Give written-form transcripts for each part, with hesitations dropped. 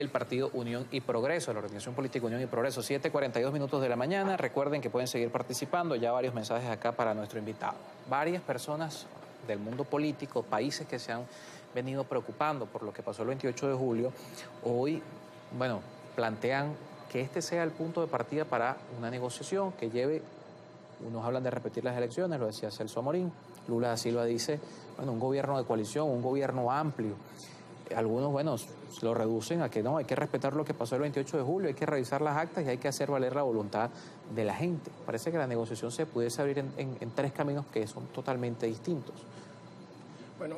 El partido Unión y Progreso, la organización política Unión y Progreso, 7:42 minutos de la mañana. Recuerden que pueden seguir participando, ya varios mensajes acá para nuestro invitado. Varias personas del mundo político, países que se han venido preocupando por lo que pasó el 28 de julio, hoy, plantean que este sea el punto de partida para una negociación que lleve, unos hablan de repetir las elecciones, lo decía Celso Amorín, Lula da Silva dice, un gobierno de coalición, un gobierno amplio. Algunos, lo reducen a que no, hay que respetar lo que pasó el 28 de julio, hay que revisar las actas y hay que hacer valer la voluntad de la gente. Parece que la negociación se pudiese abrir en tres caminos que son totalmente distintos. Bueno,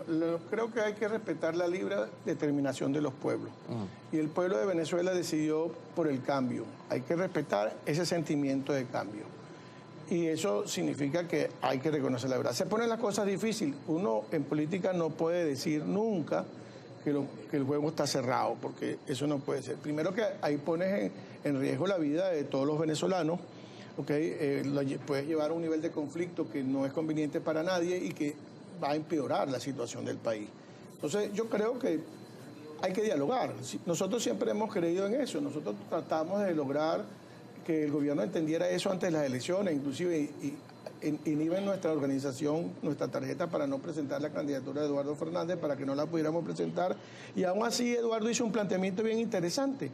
creo que hay que respetar la libre determinación de los pueblos. Y el pueblo de Venezuela decidió por el cambio. Hay que respetar ese sentimiento de cambio. Y eso significa que hay que reconocer la verdad. Se ponen las cosas difíciles. Uno en política no puede decir nunca que el juego está cerrado, porque eso no puede ser. Primero que ahí pones en riesgo la vida de todos los venezolanos, puedes llevar a un nivel de conflicto que no es conveniente para nadie y que va a empeorar la situación del país. Entonces yo creo que hay que dialogar. Nosotros siempre hemos creído en eso, nosotros tratamos de lograr que el gobierno entendiera eso antes de las elecciones, inclusive inhiben nuestra organización, nuestra tarjeta para no presentar la candidatura de Eduardo Fernández, para que no la pudiéramos presentar. Y aún así Eduardo hizo un planteamiento bien interesante,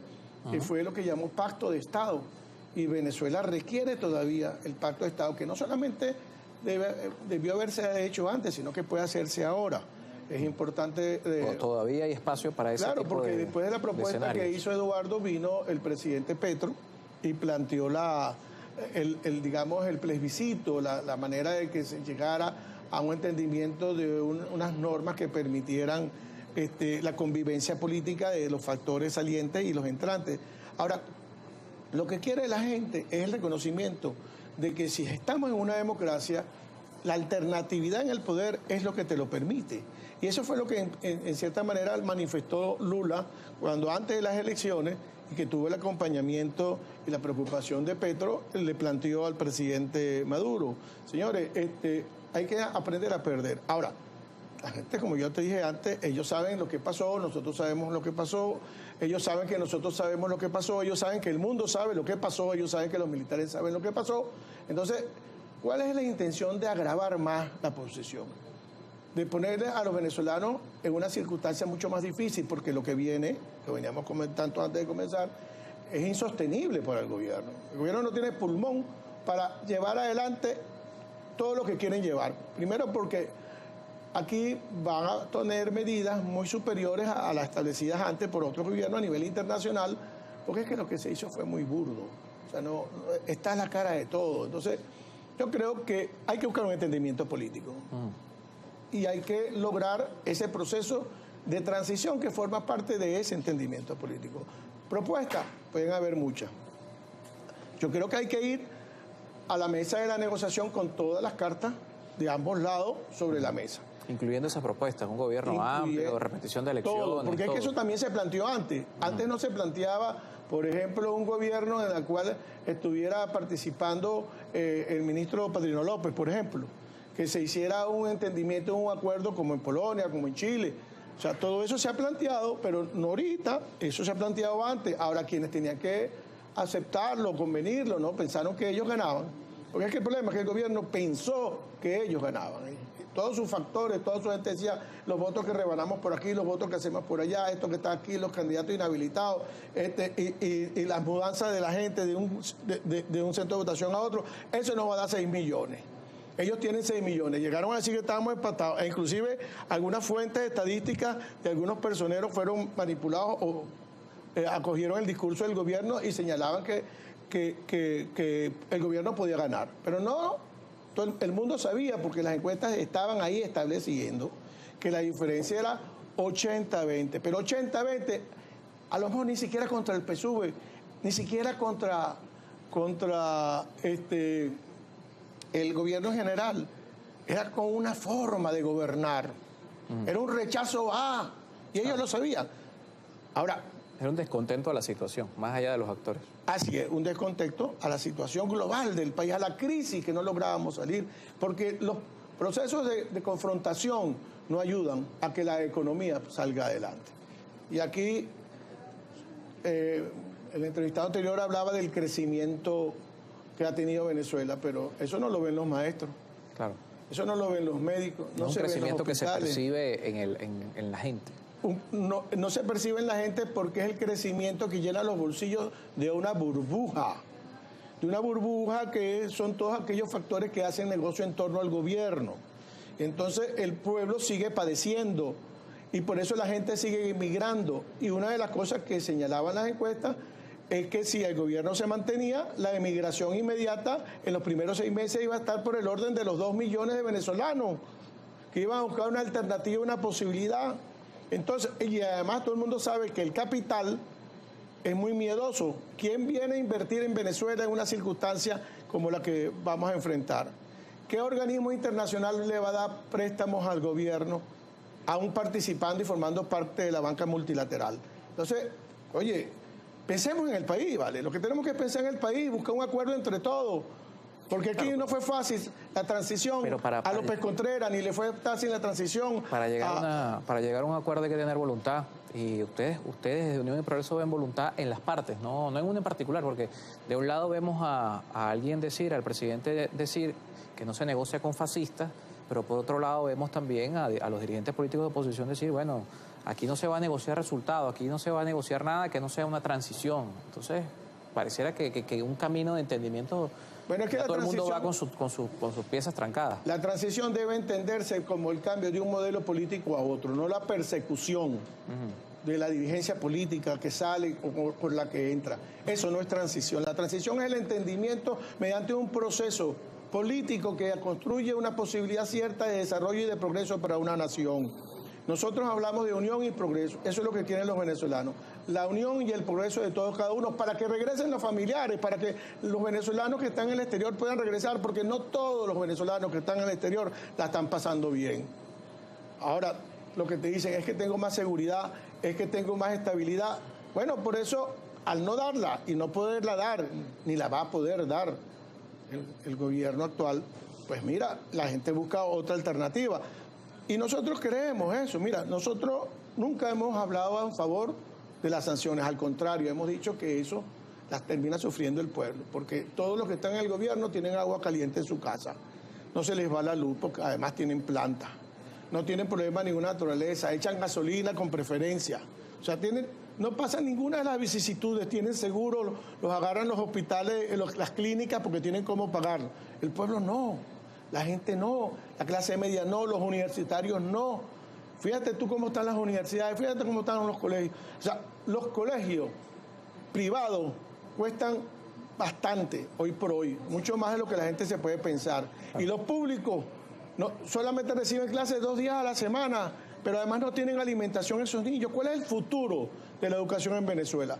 que fue lo que llamó Pacto de Estado. Y Venezuela requiere todavía el Pacto de Estado, que no solamente debió haberse hecho antes, sino que puede hacerse ahora. Es importante... Todavía hay espacio para ese tipo de... Claro, porque después de la propuesta que hizo Eduardo, vino el presidente Petro y planteó el plebiscito, la manera de que se llegara a un entendimiento de unas normas que permitieran la convivencia política de los factores salientes y los entrantes. Ahora, lo que quiere la gente es el reconocimiento de que si estamos en una democracia, la alternatividad en el poder es lo que te lo permite. Y eso fue lo que en cierta manera manifestó Lula cuando antes de las elecciones, y que tuvo el acompañamiento y la preocupación de Petro, le planteó al presidente Maduro: señores, hay que aprender a perder. Ahora, la gente, como yo te dije antes, ellos saben lo que pasó, nosotros sabemos lo que pasó, ellos saben que nosotros sabemos lo que pasó, ellos saben que el mundo sabe lo que pasó, ellos saben que los militares saben lo que pasó. Entonces, ¿cuál es la intención de agravar más la posición? De ponerle a los venezolanos en una circunstancia mucho más difícil, porque lo que viene, lo veníamos comentando antes de comenzar, es insostenible para el gobierno. El gobierno no tiene pulmón para llevar adelante todo lo que quieren llevar. Primero porque aquí van a tener medidas muy superiores a las establecidas antes por otros gobiernos a nivel internacional, porque es que lo que se hizo fue muy burdo. O sea, está en la cara de todo. Entonces, yo creo que hay que buscar un entendimiento político. Y hay que lograr ese proceso de transición que forma parte de ese entendimiento político. Propuestas, pueden haber muchas. Yo creo que hay que ir a la mesa de la negociación con todas las cartas de ambos lados sobre la mesa. Incluyendo esas propuestas, un gobierno amplio, repetición de elecciones. Todo, porque es que eso también se planteó antes. Antes no se planteaba, por ejemplo, un gobierno en el cual estuviera participando el ministro Padrino López, por ejemplo, que se hiciera un entendimiento, un acuerdo como en Polonia, como en Chile. O sea, todo eso se ha planteado, pero no ahorita, eso se ha planteado antes. Ahora, quienes tenían que aceptarlo, convenirlo, ¿no? Pensaron que ellos ganaban. Porque es que el problema es que el gobierno pensó que ellos ganaban. Todos sus factores, toda su gente decía, los votos que rebanamos por aquí, los votos que hacemos por allá, esto que está aquí, los candidatos inhabilitados, y las mudanzas de la gente de un centro de votación a otro, eso nos va a dar 6 millones. Ellos tienen 6 millones. Llegaron a decir que estábamos empatados. E inclusive algunas fuentes estadísticas de algunos personeros fueron manipulados o acogieron el discurso del gobierno y señalaban que el gobierno podía ganar. Pero no, todo el mundo sabía, porque las encuestas estaban ahí estableciendo que la diferencia era 80-20. Pero 80-20, a lo mejor ni siquiera contra el PSUV, ni siquiera contra el gobierno en general, era con una forma de gobernar. Era un rechazo y ellos lo sabían. Ahora, era un descontento a la situación, más allá de los actores. Así es, un descontento a la situación global del país, a la crisis que no lográbamos salir, porque los procesos de confrontación no ayudan a que la economía salga adelante. Y aquí el entrevistado anterior hablaba del crecimiento que ha tenido Venezuela, pero eso no lo ven los maestros. Claro. Eso no lo ven los médicos. No es un crecimiento que se hospitales. percibe en la gente. No se percibe en la gente porque es el crecimiento que llena los bolsillos de una burbuja. De una burbuja que son todos aquellos factores que hacen negocio en torno al gobierno. Entonces el pueblo sigue padeciendo y por eso la gente sigue emigrando. Y una de las cosas que señalaban las encuestas es que si el gobierno se mantenía, la emigración inmediata en los primeros 6 meses iba a estar por el orden de los 2 millones de venezolanos, que iban a buscar una alternativa, una posibilidad. Entonces, y además todo el mundo sabe que el capital es muy miedoso. ¿Quién viene a invertir en Venezuela en una circunstancia como la que vamos a enfrentar? ¿Qué organismo internacional le va a dar préstamos al gobierno, aún participando y formando parte de la banca multilateral? Entonces, oye, pensemos en el país, ¿vale? Lo que tenemos que pensar en el país, buscar un acuerdo entre todos. Porque aquí no fue fácil la transición a López Contreras, ni le fue fácil la transición. Para llegar a un acuerdo hay que tener voluntad. Y ustedes desde Unión y Progreso ven voluntad en las partes, no en una en particular, porque de un lado vemos a alguien decir, al presidente decir que no se negocia con fascistas, pero por otro lado vemos también a los dirigentes políticos de oposición decir, bueno, aquí no se va a negociar resultados, aquí no se va a negociar nada que no sea una transición. Entonces, pareciera que un camino de entendimiento... Bueno, es que todo el mundo va con sus piezas trancadas. La transición debe entenderse como el cambio de un modelo político a otro, no la persecución de la dirigencia política que sale o por la que entra. Eso no es transición. La transición es el entendimiento mediante un proceso político que construye una posibilidad cierta de desarrollo y de progreso para una nación. Nosotros hablamos de unión y progreso, eso es lo que quieren los venezolanos, la unión y el progreso de todos cada uno, para que regresen los familiares, para que los venezolanos que están en el exterior puedan regresar, porque no todos los venezolanos que están en el exterior la están pasando bien. Ahora, lo que te dicen es que tengo más seguridad, es que tengo más estabilidad. Bueno, por eso, al no darla y no poderla dar, ni la va a poder dar el gobierno actual, pues mira, la gente busca otra alternativa. Y nosotros creemos eso. Mira, nosotros nunca hemos hablado a favor de las sanciones. Al contrario, hemos dicho que eso las termina sufriendo el pueblo. Porque todos los que están en el gobierno tienen agua caliente en su casa. No se les va la luz porque además tienen plantas. No tienen problema de ninguna naturaleza. Echan gasolina con preferencia. O sea, no pasan ninguna de las vicisitudes. Tienen seguro, los agarran los hospitales, las clínicas porque tienen cómo pagar. El pueblo no. La gente no, la clase media no, los universitarios no. Fíjate tú cómo están las universidades, fíjate cómo están los colegios. O sea, los colegios privados cuestan bastante hoy por hoy, mucho más de lo que la gente se puede pensar. Y los públicos solamente reciben clases 2 días a la semana, pero además no tienen alimentación esos niños. ¿Cuál es el futuro de la educación en Venezuela?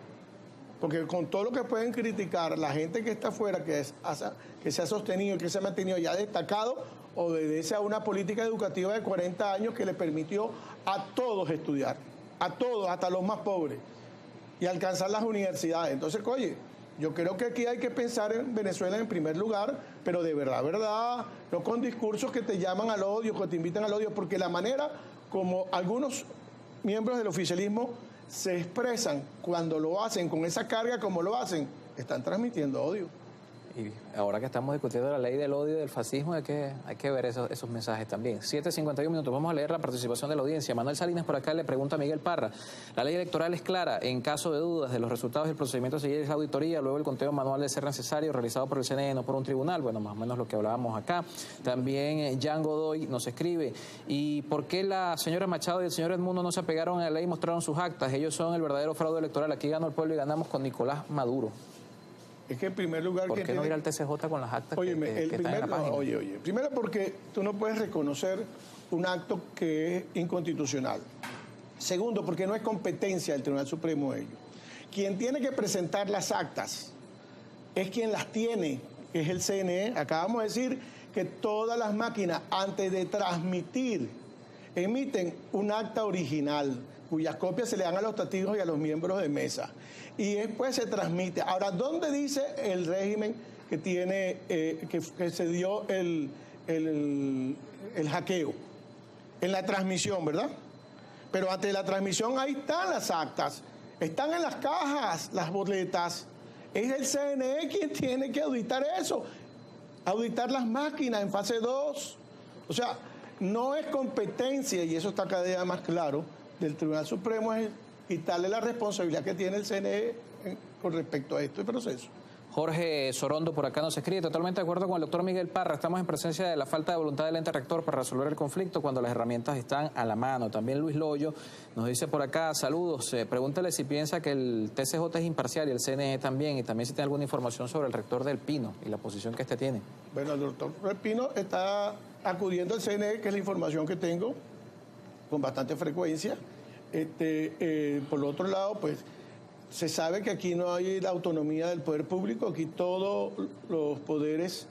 Porque con todo lo que pueden criticar, la gente que está afuera, que se ha sostenido, que se ha mantenido y ha destacado, obedece a una política educativa de 40 años que le permitió a todos estudiar, a todos, hasta los más pobres, y alcanzar las universidades. Entonces, oye, yo creo que aquí hay que pensar en Venezuela en primer lugar, pero de verdad, no con discursos que te llaman al odio, que te invitan al odio, porque la manera como algunos miembros del oficialismo se expresan cuando lo hacen con esa carga como lo hacen, están transmitiendo odio. Y ahora que estamos discutiendo la ley del odio y del fascismo, hay que ver esos mensajes también. 7:51 minutos, vamos a leer la participación de la audiencia. Manuel Salinas por acá le pregunta a Miguel Parra. La ley electoral es clara. En caso de dudas de los resultados del procedimiento a seguir es la auditoría, luego el conteo manual de ser necesario, realizado por el CNE, no por un tribunal. Bueno, más o menos lo que hablábamos acá. También Jan Godoy nos escribe. ¿Y por qué la señora Machado y el señor Edmundo no se apegaron a la ley y mostraron sus actas? Ellos son el verdadero fraude electoral. Aquí ganó el pueblo y ganamos con Nicolás Maduro. Es que en primer lugar... ¿Por qué no ir al TCJ con las actas que están en la página? Primero porque tú no puedes reconocer un acto que es inconstitucional. Segundo, porque no es competencia del Tribunal Supremo de ello. Quien tiene que presentar las actas es quien las tiene, que es el CNE. Acabamos de decir que todas las máquinas, antes de transmitir, emiten un acta original, cuyas copias se le dan a los testigos y a los miembros de mesa. Y después se transmite. Ahora, ¿dónde dice el régimen que tiene, que se dio el hackeo? En la transmisión, ¿verdad? Pero ante la transmisión ahí están las actas. Están en las cajas las boletas. Es el CNE quien tiene que auditar eso, auditar las máquinas en fase 2. O sea, no es competencia, y eso está cada día más claro, del Tribunal Supremo, es quitarle la responsabilidad que tiene el CNE con respecto a este proceso. Jorge Sorondo por acá nos escribe, totalmente de acuerdo con el doctor Miguel Parra, estamos en presencia de la falta de voluntad del ente rector para resolver el conflicto cuando las herramientas están a la mano. También Luis Loyo nos dice por acá, saludos, pregúntale si piensa que el TCJ es imparcial y el CNE también, y también si tiene alguna información sobre el rector del Pino y la posición que tiene. Bueno, el doctor del Pino está acudiendo al CNE, que es la información que tengo, con bastante frecuencia. Por el otro lado, pues, se sabe que aquí no hay la autonomía del poder público, aquí todos los poderes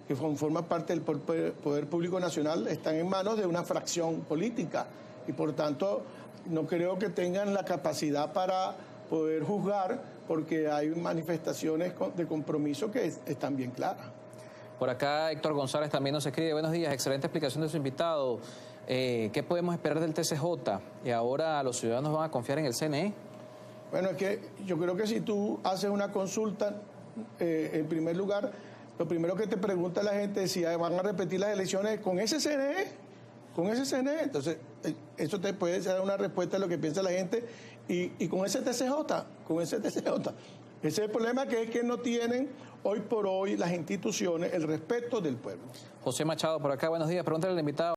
que forman parte del poder público nacional están en manos de una fracción política y por tanto no creo que tengan la capacidad para poder juzgar porque hay manifestaciones de compromiso que están bien claras. Por acá Héctor González también nos escribe, buenos días, excelente explicación de su invitado. ¿Qué podemos esperar del TCJ? ¿Y ahora los ciudadanos van a confiar en el CNE? Bueno, es que yo creo que si tú haces una consulta, en primer lugar, lo primero que te pregunta la gente es si van a repetir las elecciones con ese CNE, entonces eso te puede dar una respuesta a lo que piensa la gente y con ese TCJ. Ese es el problema, que es que no tienen hoy por hoy las instituciones el respeto del pueblo. José Machado por acá, buenos días, pregúntale al invitado.